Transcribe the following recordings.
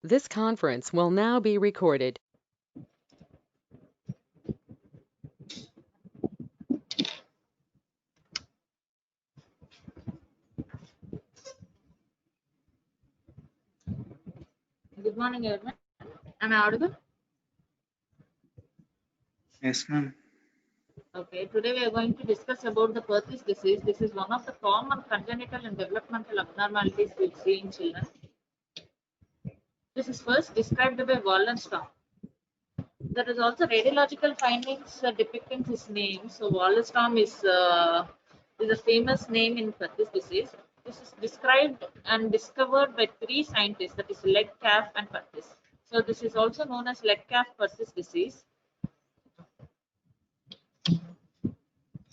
This conference will now be recorded. Good morning, everyone. Am I audible? Yes, ma'am. Okay, today we are going to discuss about the Perthes disease. This is one of the common congenital and developmental abnormalities we see in children. This is first described by Wallenstrom. There is also radiological findings depicting his name. So Wallenstrom is a famous name in Perthes disease. This is described and discovered by three scientists, that is Legcalf and Perthes. So this is also known as Legcalf-Perthes disease.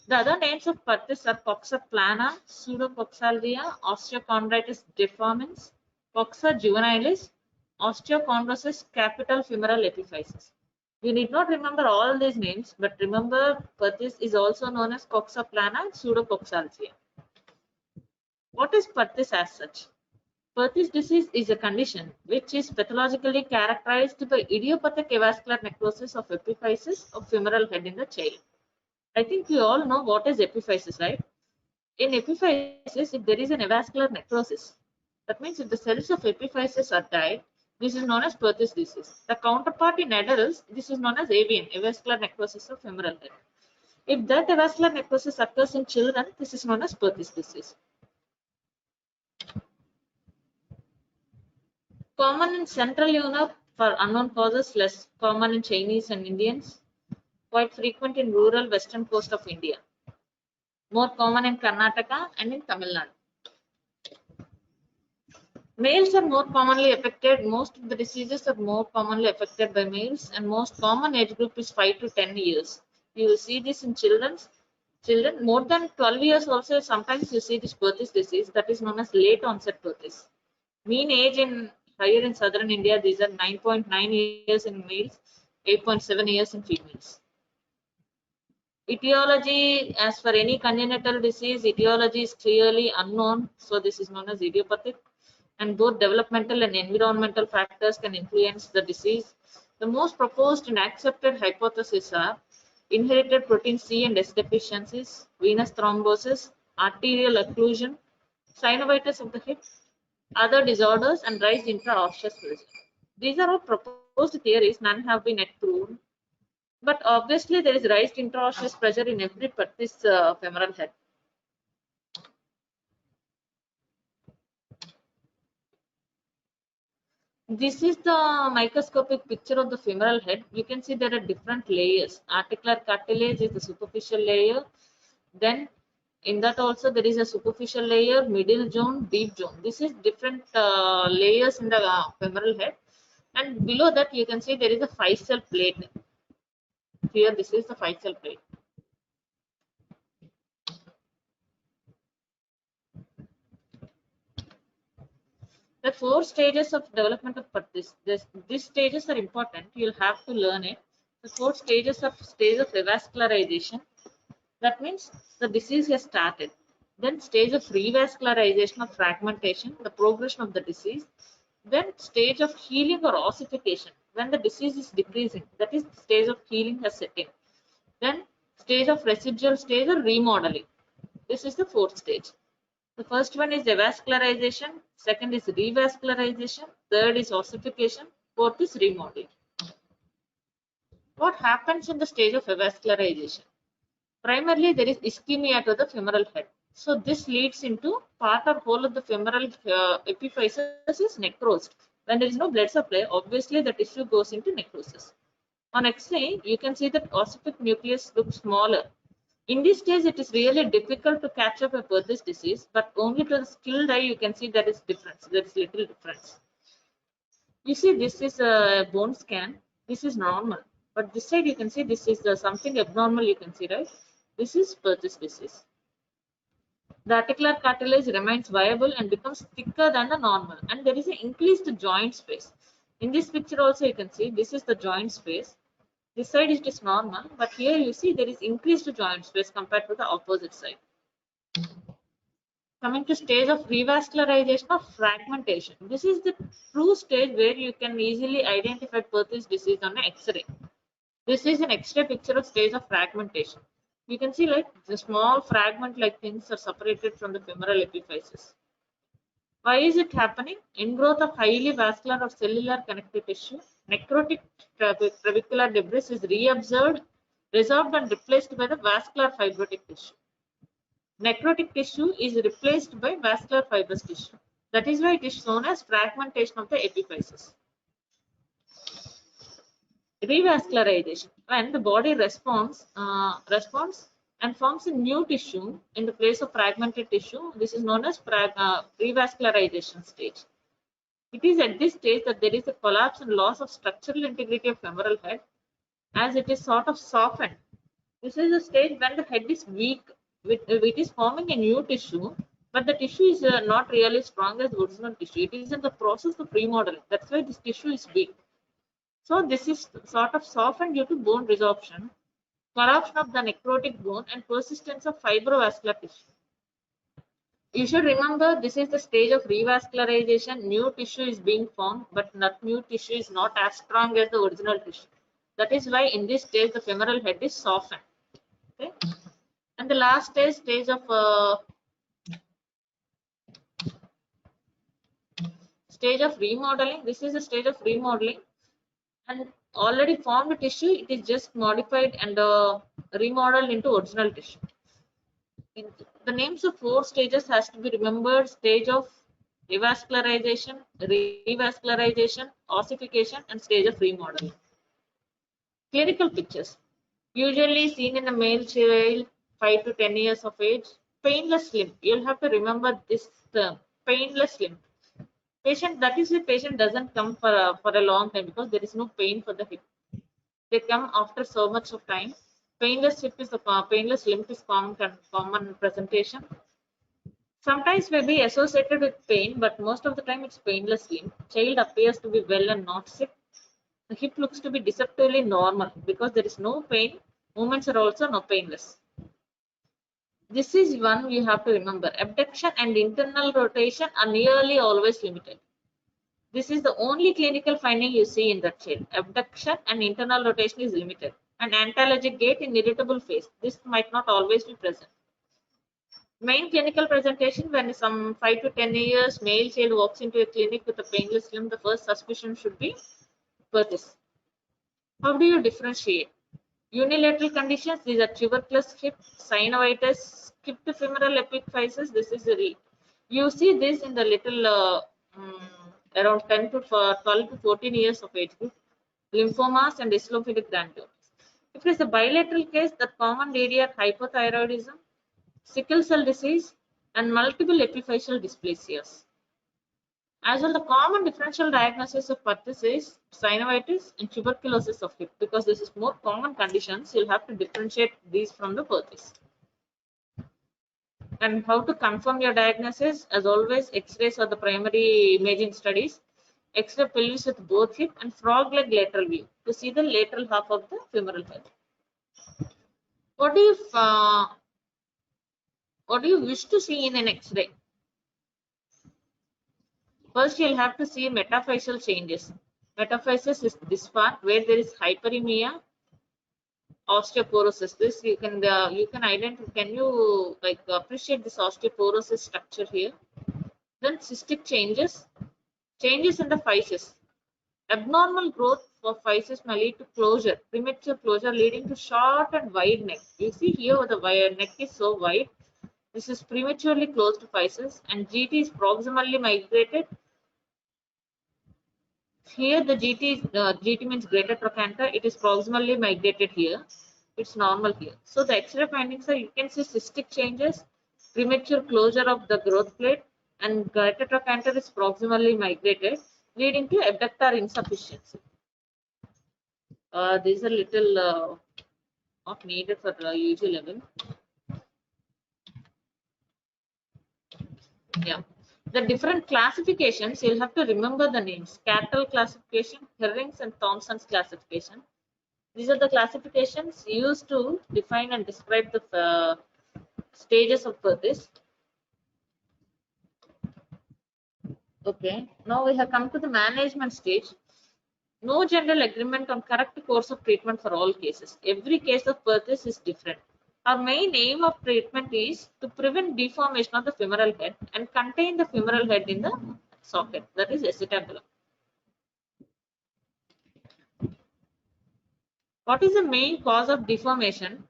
The other names of Perthes are Coxa plana, Pseudocoxalgia, Osteochondritis deformans, Coxa juvenilis, Osteochondrosis capital femoral epiphysis. You need not remember all these names, but remember Perthes is also known as Coxa plana and Pseudocoxalgia. What is Perthes as such? Perthes disease is a condition which is pathologically characterized by idiopathic avascular necrosis of epiphysis of femoral head in the child. I think we all know what is epiphysis, right? In epiphysis, if there is an avascular necrosis, that means if the cells of epiphysis are died, this is known as Perthes disease. The counterpart in adults, this is known as AVN, avascular necrosis of femoral head. If that avascular necrosis occurs in children, this is known as Perthes disease. Common in Central Europe for unknown causes, less common in Chinese and Indians, quite frequent in rural western coast of India. More common in Karnataka and in Tamil Nadu. Males are more commonly affected. Most of the diseases are more commonly affected by males, and most common age group is 5 to 10 years. You will see this in children more than 12 years also. Sometimes you see this Perthes disease, that is known as late onset Perthes. Mean age in higher in southern India, these are 9.9 years in males, 8.7 years in females. Etiology, as for any congenital disease, etiology is clearly unknown, so this is known as idiopathic, and both developmental and environmental factors can influence the disease. The most proposed and accepted hypotheses are inherited protein C and S deficiencies, venous thrombosis, arterial occlusion, synovitis of the hip, other disorders, and raised intraosseous pressure. These are all proposed theories, none have been yet proven. But obviously, there is raised intraosseous pressure in every Perthes femoral head. This is the microscopic picture of the femoral head. You can see there are different layers. Articular cartilage is the superficial layer. Then in that also there is a superficial layer, middle zone, deep zone. This is different layers in the femoral head. And below that you can see there is a physeal plate. Here this is the physeal plate. The 4 stages of development of Perthes. These stages are important. You'll have to learn it. The 4 stages of revascularization. That means the disease has started. Then stage of revascularization or fragmentation, the progression of the disease. Then stage of healing or ossification, when the disease is decreasing. That is the stage of healing has set in. Then stage of residual stage or remodeling. This is the 4th stage. The first one is avascularization, second is revascularization, third is ossification, fourth is remodeling. What happens in the stage of avascularization? Primarily, there is ischemia to the femoral head. So this leads into part or whole of the femoral epiphysis is necrosed. When there is no blood supply, obviously the tissue goes into necrosis. On X-ray, you can see that ossific nucleus looks smaller. In this stage, it is really difficult to catch up a Perthes disease, but only to the skilled eye you can see there is difference. There is little difference. You see, this is a bone scan. This is normal, but this side you can see this is something abnormal. You can see, right? This is Perthes disease. The articular cartilage remains viable and becomes thicker than the normal, and there is an increased joint space. In this picture also you can see this is the joint space. This side it is normal, but here you see there is increased joint space compared to the opposite side. Coming to stage of revascularization or fragmentation. This is the true stage where you can easily identify Perthes disease on an X-ray. This is an X-ray picture of stage of fragmentation. You can see like the small fragment-like things are separated from the femoral epiphysis. Why is it happening? Ingrowth of highly vascular or cellular connective tissue. Necrotic trabecular debris is reabsorbed, resorbed and replaced by the vascular fibrotic tissue. Necrotic tissue is replaced by vascular fibrous tissue. That is why it is shown as fragmentation of the epiphysis. Revascularization, when the body responds and forms a new tissue in the place of fragmented tissue. This is known as revascularization stage. It is at this stage that there is a collapse and loss of structural integrity of femoral head, as it is sort of softened. This is a stage when the head is weak. It is forming a new tissue, but the tissue is not really strong as the original tissue. It is in the process of remodeling. That's why this tissue is weak. So this is sort of softened due to bone resorption, corruption of the necrotic bone, and persistence of fibrovascular tissue. You should remember this is the stage of revascularization. New tissue is being formed, but that new tissue is not as strong as the original tissue. That is why in this stage the femoral head is softened. Okay, and the last stage of remodeling. This is the stage of remodeling, and already formed tissue, it is just modified and remodeled into original tissue. The names of 4 stages has to be remembered: stage of revascularization, ossification, and stage of remodeling. Clinical pictures, usually seen in a male child 5 to 10 years of age. Painless limb. You'll have to remember this term, painless limb. Patient, that is, the patient doesn't come for a long time because there is no pain for the hip. They come after so much of time. Painless hip is painless limb is common presentation. Sometimes may be associated with pain, but most of the time it's painless limb. Child appears to be well and not sick. The hip looks to be deceptively normal because there is no pain. Movements are also no painless. This is one you have to remember. Abduction and internal rotation are nearly always limited. This is the only clinical finding you see in that child. Abduction and internal rotation is limited. An antalgic gait in irritable face. This might not always be present. Main clinical presentation: when some 5 to 10 years male child walks into a clinic with a painless limb, the first suspicion should be Perthes. How do you differentiate? Unilateral conditions, these are tuberculous hip, synovitis, skipped femoral epiphysis. This is you see this in the little around 10 to 12 to 14 years of age group. Lymphomas and eosinophilic granulomas. If it is a bilateral case, the common DDR hypothyroidism, sickle cell disease, and multiple epiphyseal dysplasias. As well, the common differential diagnosis of Perthes is synovitis and tuberculosis of hip. Because this is more common conditions, you'll have to differentiate these from the Perthes. And how to confirm your diagnosis? As always, X-rays are the primary imaging studies. X-ray pelvis with both hip and frog leg lateral view to see the lateral half of the femoral head. What do you wish to see in an X-ray? First, you'll have to see metaphyseal changes. Metaphysis is this part where there is hyperemia, osteoporosis. This you can identify. Can you appreciate this osteoporosis structure here? Then cystic changes in the physis. Abnormal growth of physis may lead to closure, premature closure, leading to short and wide neck. You see here the neck is so wide. This is prematurely closed physis, and GT is proximally migrated. Here the GT means greater trochanter. It is proximally migrated here. It's normal here. So the X-ray findings are, you can see cystic changes, premature closure of the growth plate, and greater trochanter is proximally migrated, leading to abductor insufficiency. These are little not needed for UG level. Yeah. The different classifications, you'll have to remember the names. Cattle classification, Herring's and Thompson's classification. These are the classifications used to define and describe the stages of Perthes. Okay, now we have come to the management stage. No general agreement on correct course of treatment for all cases. Every case of perthes is different. Our main aim of treatment is to prevent deformation of the femoral head and contain the femoral head in the socket, that is acetabulum. What is the main cause of deformation?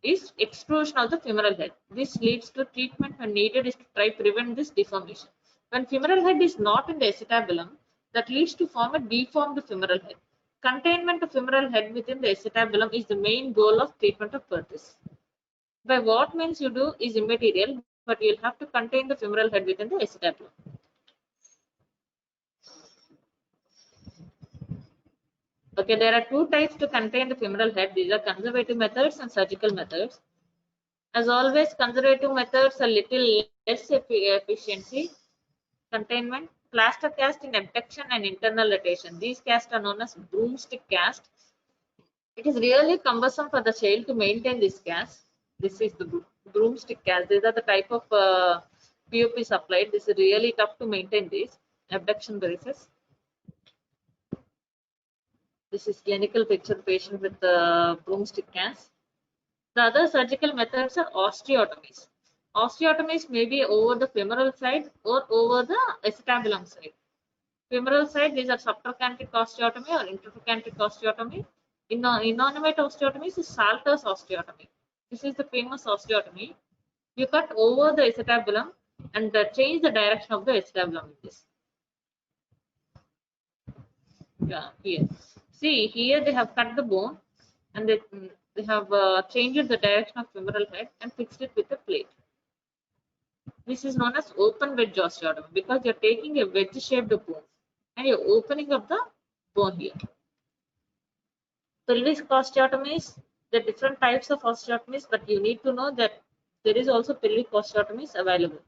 Is extrusion of the femoral head. This leads to treatment when needed is to try prevent this deformation. When femoral head is not in the acetabulum, that leads to form a deformed femoral head. Containment of femoral head within the acetabulum is the main goal of treatment of perthes. By what means you do is immaterial, but you'll have to contain the femoral head within the acetabulum. Okay, there are two types to contain the femoral head. These are conservative methods and surgical methods. As always, conservative methods are little less efficiency, containment, plaster cast in abduction and internal rotation. These casts are known as broomstick cast. It is really cumbersome for the child to maintain this cast. This is the broomstick cast. These are the type of POP supplied. This is really tough to maintain this abduction braces. This is clinical picture patient with the broomstick cast. The other surgical methods are osteotomies. Osteotomies may be over the femoral side or over the acetabulum side. Femoral side, these are subtrochanteric osteotomy or intertrochanteric osteotomy. Innominate osteotomy is Salter's osteotomy. This is the famous osteotomy. You cut over the acetabulum and change the direction of the acetabulum with this. Yeah, here. See, here they have cut the bone and they have changed the direction of femoral head and fixed it with a plate. This is known as open wedge osteotomy because you're taking a wedge shaped bone and you're opening up the bone here. Pelvic osteotomies, there are different types of osteotomies, but you need to know that there is also pelvic osteotomies available.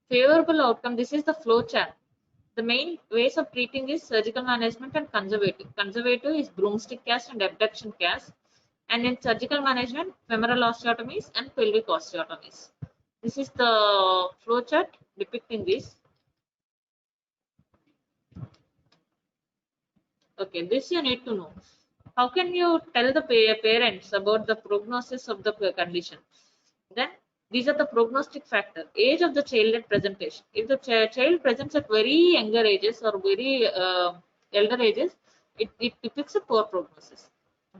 Favorable outcome, this is the flow chart. The main ways of treating is surgical management and conservative. Conservative is broomstick cast and abduction cast. And in surgical management, femoral osteotomies and pelvic osteotomies. This is the flow chart depicting this. Okay, this you need to know. How can you tell the parents about the prognosis of the condition? Then these are the prognostic factor. Age of the child at presentation. If the child presents at very younger ages or very elder ages, it depicts a poor prognosis.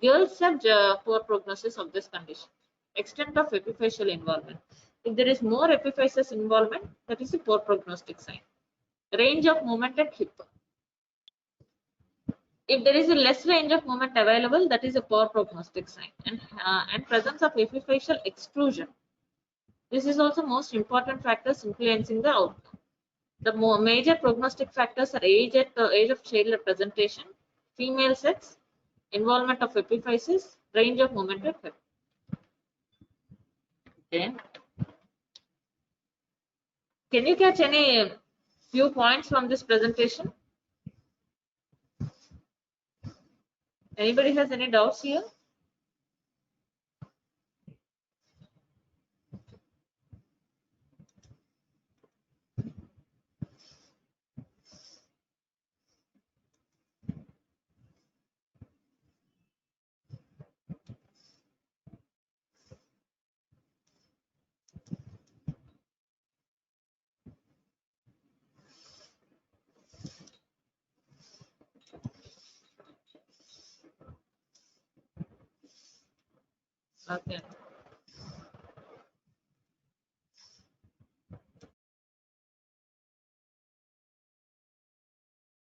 Girls have poor prognosis of this condition. Extent of epiphyseal involvement. If there is more epiphyseal involvement, that is a poor prognostic sign. Range of movement at hip. If there is a less range of movement available, that is a poor prognostic sign. And presence of epiphyseal extrusion. This is also most important factors influencing the outcome. The major prognostic factors are age at the age of child at presentation, female sex, involvement of epiphysis, range of movement at hip. Okay. Can you catch any few points from this presentation? Anybody has any doubts here? Okay.